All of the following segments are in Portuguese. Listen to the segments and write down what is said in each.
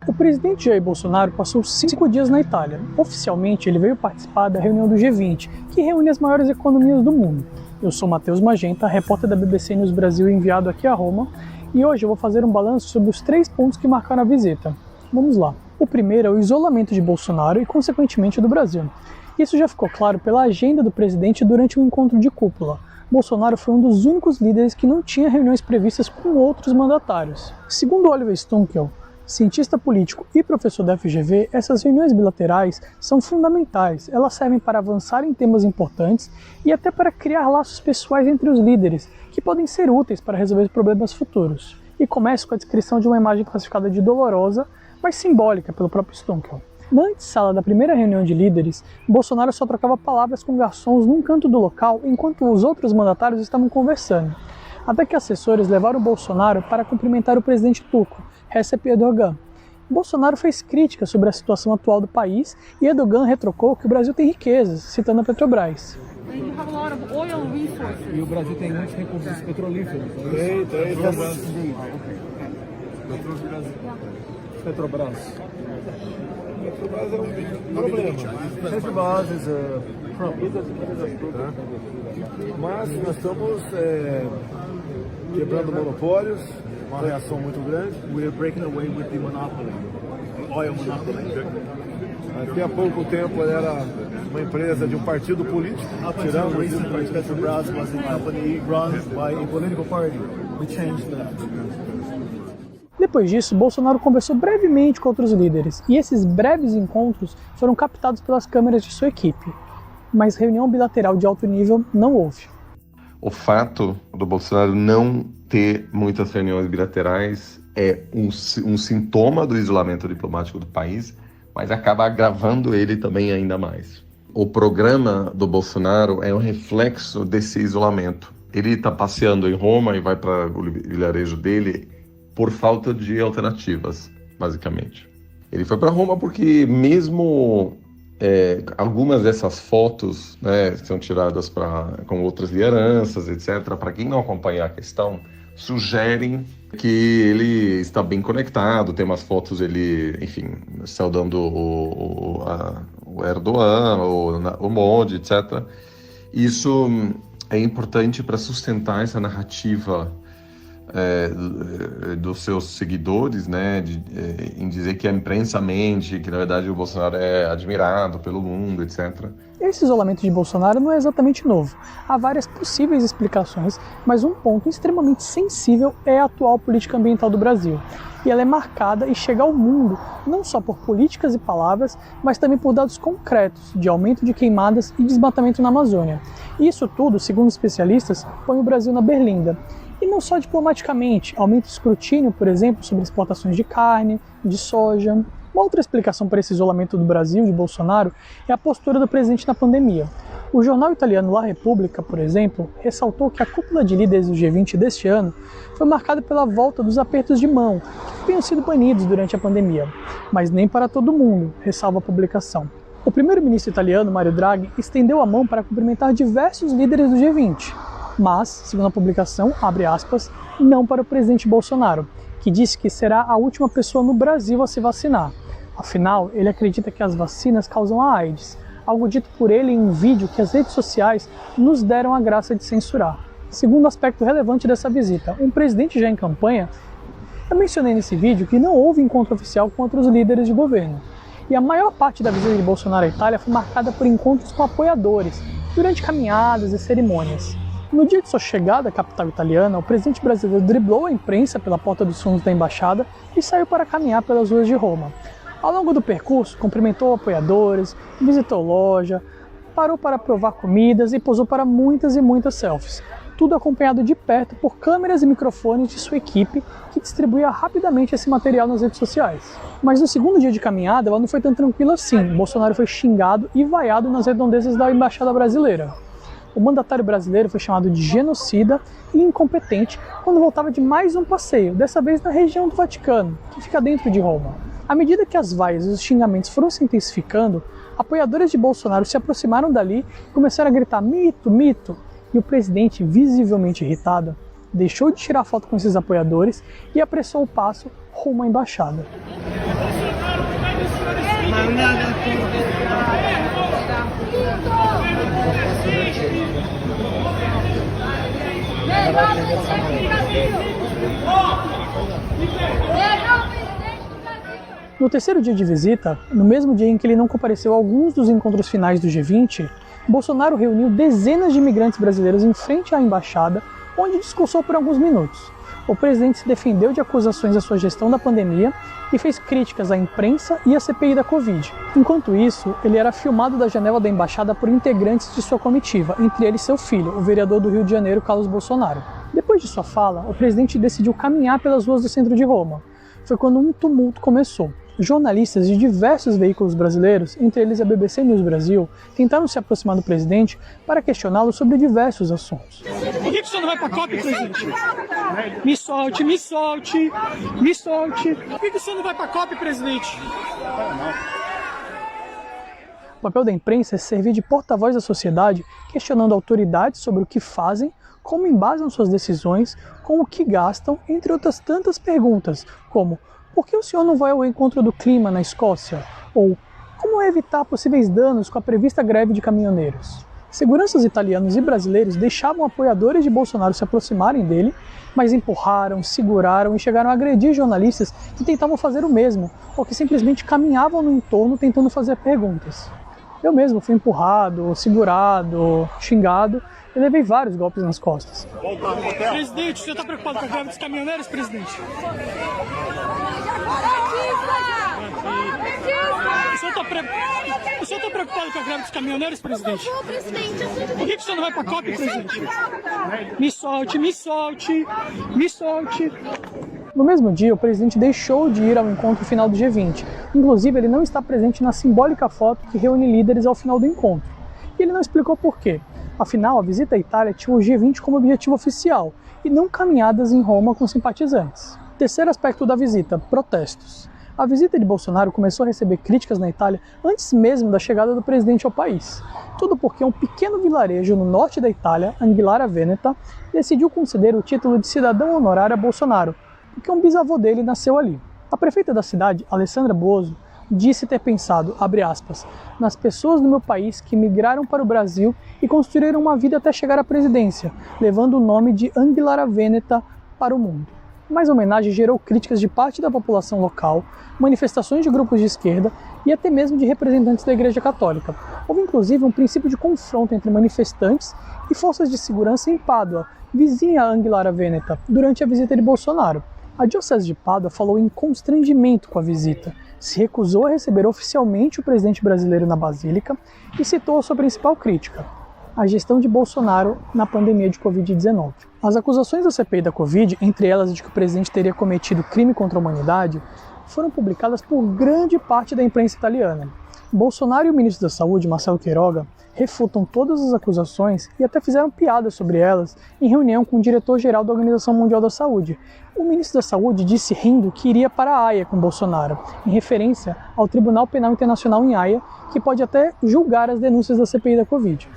O presidente Jair Bolsonaro passou 5 dias na Itália. Oficialmente, ele veio participar da reunião do G20, que reúne as maiores economias do mundo. Eu sou Matheus Magenta, repórter da BBC News Brasil enviado aqui a Roma, e hoje eu vou fazer um balanço sobre os 3 pontos que marcaram a visita. Vamos lá. O primeiro é o isolamento de Bolsonaro e, consequentemente, do Brasil. Isso já ficou claro pela agenda do presidente durante o encontro de cúpula. Bolsonaro foi um dos únicos líderes que não tinha reuniões previstas com outros mandatários. Segundo Oliver Stunkel, cientista político e professor da FGV, essas reuniões bilaterais são fundamentais. Elas servem para avançar em temas importantes e até para criar laços pessoais entre os líderes, que podem ser úteis para resolver problemas futuros. E começa com a descrição de uma imagem classificada de dolorosa, mas simbólica pelo próprio Stunkel. Na antessala da primeira reunião de líderes, Bolsonaro só trocava palavras com garçons num canto do local enquanto os outros mandatários estavam conversando. Até que assessores levaram Bolsonaro para cumprimentar o presidente turco, Recep Erdogan. Bolsonaro fez críticas sobre a situação atual do país e Erdogan retrocou que o Brasil tem riquezas, citando a Petrobras. E o Brasil tem muitos recursos petrolíferos. Petrobras. Petrobras é um problema. Petrobras é problema. Mas nós estamos quebrando monopólios, uma reação muito grande. We are breaking away with the monopoly, the oil monopoly. Até há pouco tempo ela era uma empresa de um partido político. Up until recently, Petrobras was a company run by a political party. We changed that. Depois disso, Bolsonaro conversou brevemente com outros líderes, e esses breves encontros foram captados pelas câmeras de sua equipe. Mas reunião bilateral de alto nível não houve. O fato do Bolsonaro não ter muitas reuniões bilaterais é um sintoma do isolamento diplomático do país, mas acaba agravando ele também ainda mais. O programa do Bolsonaro é um reflexo desse isolamento. Ele está passeando em Roma e vai para o vilarejo dele por falta de alternativas, basicamente. Ele foi para Roma porque mesmo algumas dessas fotos, né, são tiradas com outras lideranças, etc., para quem não acompanha a questão, sugerem que ele está bem conectado. Tem umas fotos ele, enfim, saudando o Erdogan, o Modi, etc. Isso é importante para sustentar essa narrativa dos seus seguidores, né, em dizer que a imprensa mente, que na verdade o Bolsonaro é admirado pelo mundo, etc. Esse isolamento de Bolsonaro não é exatamente novo. Há várias possíveis explicações, mas um ponto extremamente sensível é a atual política ambiental do Brasil. E ela é marcada e chega ao mundo não só por políticas e palavras, mas também por dados concretos de aumento de queimadas e desmatamento na Amazônia. Isso tudo, segundo especialistas, põe o Brasil na berlinda. E não só diplomaticamente, aumenta o escrutínio, por exemplo, sobre exportações de carne, de soja. Uma outra explicação para esse isolamento do Brasil, de Bolsonaro, é a postura do presidente na pandemia. O jornal italiano La Repubblica, por exemplo, ressaltou que a cúpula de líderes do G20 deste ano foi marcada pela volta dos apertos de mão, que tinham sido banidos durante a pandemia. Mas nem para todo mundo, ressalva a publicação. O primeiro-ministro italiano, Mario Draghi, estendeu a mão para cumprimentar diversos líderes do G20. Mas, segundo a publicação, abre aspas, não para o presidente Bolsonaro, que disse que será a última pessoa no Brasil a se vacinar. Afinal, ele acredita que as vacinas causam a AIDS, algo dito por ele em um vídeo que as redes sociais nos deram a graça de censurar. Segundo aspecto relevante dessa visita, um presidente já em campanha, eu mencionei nesse vídeo que não houve encontro oficial com outros líderes de governo. E a maior parte da visita de Bolsonaro à Itália foi marcada por encontros com apoiadores, durante caminhadas e cerimônias. No dia de sua chegada à capital italiana, o presidente brasileiro driblou a imprensa pela porta dos fundos da embaixada e saiu para caminhar pelas ruas de Roma. Ao longo do percurso, cumprimentou apoiadores, visitou loja, parou para provar comidas e posou para muitas e muitas selfies. Tudo acompanhado de perto por câmeras e microfones de sua equipe, que distribuía rapidamente esse material nas redes sociais. Mas no segundo dia de caminhada, ela não foi tão tranquila assim. Bolsonaro foi xingado e vaiado nas redondezas da embaixada brasileira. O mandatário brasileiro foi chamado de genocida e incompetente quando voltava de mais um passeio, dessa vez na região do Vaticano, que fica dentro de Roma. À medida que as vaias e os xingamentos foram se intensificando, apoiadores de Bolsonaro se aproximaram dali e começaram a gritar "mito, mito", e o presidente, visivelmente irritado, deixou de tirar foto com esses apoiadores e apressou o passo rumo à embaixada. No terceiro dia de visita, no mesmo dia em que ele não compareceu a alguns dos encontros finais do G20, Bolsonaro reuniu dezenas de imigrantes brasileiros em frente à embaixada, onde discursou por alguns minutos. O presidente se defendeu de acusações à sua gestão da pandemia e fez críticas à imprensa e à CPI da Covid. Enquanto isso, ele era filmado da janela da embaixada por integrantes de sua comitiva, entre eles seu filho, o vereador do Rio de Janeiro, Carlos Bolsonaro. Depois de sua fala, o presidente decidiu caminhar pelas ruas do centro de Roma. Foi quando um tumulto começou. Jornalistas de diversos veículos brasileiros, entre eles a BBC News Brasil, tentaram se aproximar do presidente para questioná-lo sobre diversos assuntos. Por que você não vai para a COP, presidente? Me solte, me solte, me solte. Por que você não vai para a COP, presidente? O papel da imprensa é servir de porta-voz da sociedade, questionando autoridades sobre o que fazem, como embasam suas decisões, com o que gastam, entre outras tantas perguntas, como: por que o senhor não vai ao encontro do clima na Escócia? Ou como evitar possíveis danos com a prevista greve de caminhoneiros? Seguranças italianos e brasileiros deixavam apoiadores de Bolsonaro se aproximarem dele, mas empurraram, seguraram e chegaram a agredir jornalistas que tentavam fazer o mesmo, ou que simplesmente caminhavam no entorno tentando fazer perguntas. Eu mesmo fui empurrado, segurado, xingado e levei vários golpes nas costas. Presidente, o senhor está preocupado com a greve dos caminhoneiros, presidente? O senhor está preocupado com a greve dos caminhoneiros, presidente? Por que o senhor não vai para a COP, presidente? Me solte, me solte, me solte. No mesmo dia, o presidente deixou de ir ao encontro final do G20. Inclusive, ele não está presente na simbólica foto que reúne líderes ao final do encontro. E ele não explicou por quê. Afinal, a visita à Itália tinha o G20 como objetivo oficial, e não caminhadas em Roma com simpatizantes. Terceiro aspecto da visita: protestos. A visita de Bolsonaro começou a receber críticas na Itália antes mesmo da chegada do presidente ao país. Tudo porque um pequeno vilarejo no norte da Itália, Anguillara Veneta, decidiu conceder o título de cidadão honorário a Bolsonaro, porque um bisavô dele nasceu ali. A prefeita da cidade, Alessandra Bozo, disse ter pensado, abre aspas, nas pessoas do meu país que migraram para o Brasil e construíram uma vida até chegar à presidência, levando o nome de Anguillara Veneta para o mundo. Mas a homenagem gerou críticas de parte da população local, manifestações de grupos de esquerda e até mesmo de representantes da Igreja Católica. Houve inclusive um princípio de confronto entre manifestantes e forças de segurança em Pádua, vizinha a Anguillara Veneta, durante a visita de Bolsonaro. A Diocese de Pádua falou em constrangimento com a visita, se recusou a receber oficialmente o presidente brasileiro na Basílica e citou a sua principal crítica: a gestão de Bolsonaro na pandemia de Covid-19. As acusações da CPI da Covid, entre elas de que o presidente teria cometido crime contra a humanidade, foram publicadas por grande parte da imprensa italiana. Bolsonaro e o ministro da Saúde, Marcelo Queiroga, refutam todas as acusações e até fizeram piadas sobre elas em reunião com o diretor-geral da Organização Mundial da Saúde. O ministro da Saúde disse rindo que iria para a Haia com Bolsonaro, em referência ao Tribunal Penal Internacional em Haia, que pode até julgar as denúncias da CPI da Covid.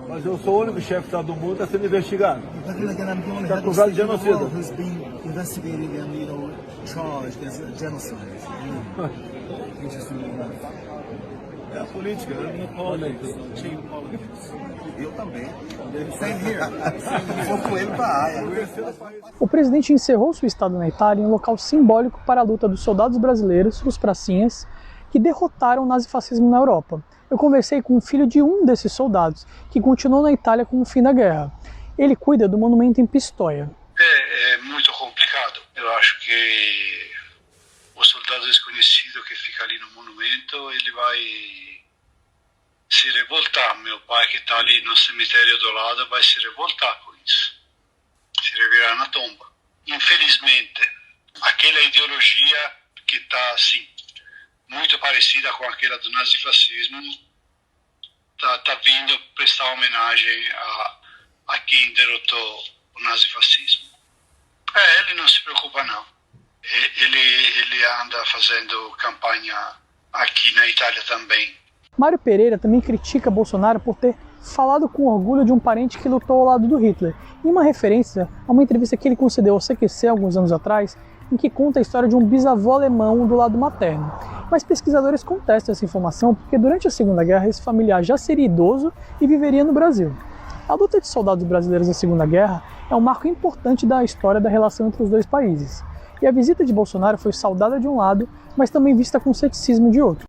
Mas eu sou o único chefe de Estado do mundo que está sendo investigado. Está acusado de genocida. É a política, né? Eu também. Vou com ele para a Haia. O presidente encerrou sua estada na Itália em um local simbólico para a luta dos soldados brasileiros, os pracinhas, que derrotaram o nazifascismo na Europa. Eu conversei com o filho de um desses soldados, que continuou na Itália com o fim da guerra. Ele cuida do monumento em Pistoia. É muito complicado. Eu acho que o soldado desconhecido que fica ali no monumento, ele vai se revoltar. Meu pai, que está ali no cemitério do lado, vai se revoltar com isso. Se revirar na tomba. Infelizmente, aquela ideologia que está assim, muito parecida com aquela do nazifascismo, tá vindo prestar homenagem a quem derrotou o nazifascismo. Ele não se preocupa não. Ele anda fazendo campanha aqui na Itália também. Mário Pereira também critica Bolsonaro por ter falado com orgulho de um parente que lutou ao lado do Hitler, em uma referência a uma entrevista que ele concedeu ao CQC alguns anos atrás, em que conta a história de um bisavô alemão do lado materno. Mas pesquisadores contestam essa informação porque durante a Segunda Guerra esse familiar já seria idoso e viveria no Brasil. A luta de soldados brasileiros na Segunda Guerra é um marco importante da história da relação entre os dois países. E a visita de Bolsonaro foi saudada de um lado, mas também vista com ceticismo de outro.